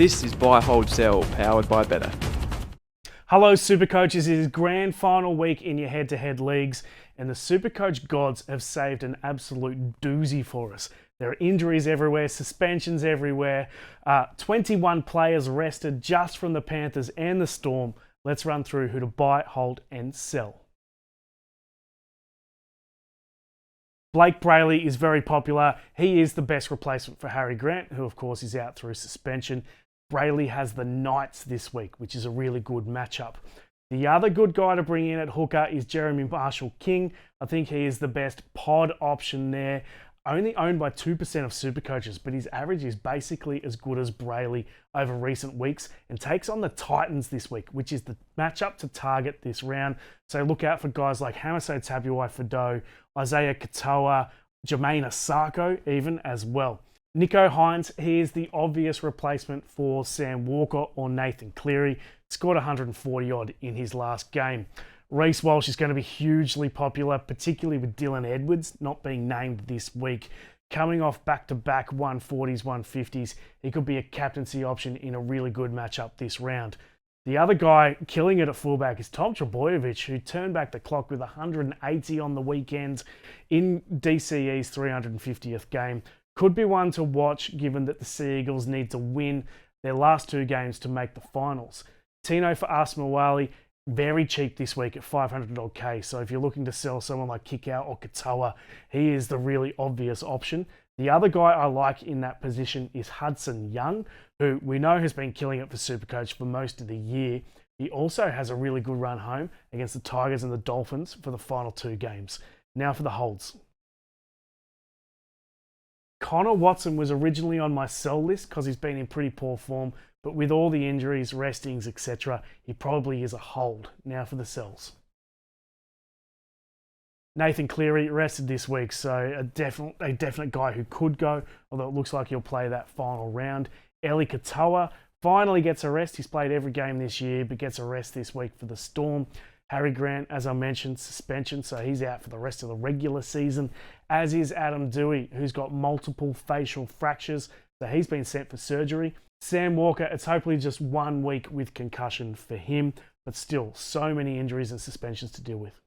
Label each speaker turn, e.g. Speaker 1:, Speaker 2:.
Speaker 1: This is Buy, Hold, Sell, powered by Better.
Speaker 2: Hello Supercoaches, it is grand final week in your head-to-head leagues and the Supercoach gods have saved an absolute doozy for us. There are injuries everywhere, suspensions everywhere, 21 players rested just from the Panthers and the Storm. Let's run through who to buy, hold and sell. Blake Brayley is very popular. He is the best replacement for Harry Grant, who of course is out through suspension. Brayley has the Knights this week, which is a really good matchup. The other good guy to bring in at hooker is Jeremy Marshall-King. I think he is the best pod option there. Only owned by 2% of Supercoaches, but his average is basically as good as Brayley over recent weeks and takes on the Titans this week, which is the matchup to target this round. So look out for guys like Hamiso Tabuai-Fidow, Isaiah Katoa, Jermaine Asako even as well. Nico Hines, he is the obvious replacement for Sam Walker or Nathan Cleary. Scored 140 odd in his last game. Reece Walsh is going to be hugely popular, particularly with Dylan Edwards not being named this week. Coming off back-to-back 140s, 150s, he could be a captaincy option in a really good matchup this round. The other guy killing it at fullback is Tom Trbojevic, who turned back the clock with 180 on the weekend in DCE's 350th game. Could be one to watch given that the Sea Eagles need to win their last two games to make the finals. Tino for Asmawali, very cheap this week at 500k. So if you're looking to sell someone like Kikau or Katoa, he is the really obvious option. The other guy I like in that position is Hudson Young, who we know has been killing it for Supercoach for most of the year. He also has a really good run home against the Tigers and the Dolphins for the final two games. Now for the holds. Connor Watson was originally on my sell list because he's been in pretty poor form, but with all the injuries, restings, etc., he probably is a hold. Now for the sells. Nathan Cleary rested this week, so a definite guy who could go, although it looks like he'll play that final round. Eli Katoa finally gets a rest. He's played every game this year, but gets a rest this week for the Storm. Harry Grant, as I mentioned, suspension, so he's out for the rest of the regular season, as is Adam Doueihi, who's got multiple facial fractures, so he's been sent for surgery. Sam Walker, it's hopefully just 1 week with concussion for him, but still, so many injuries and suspensions to deal with.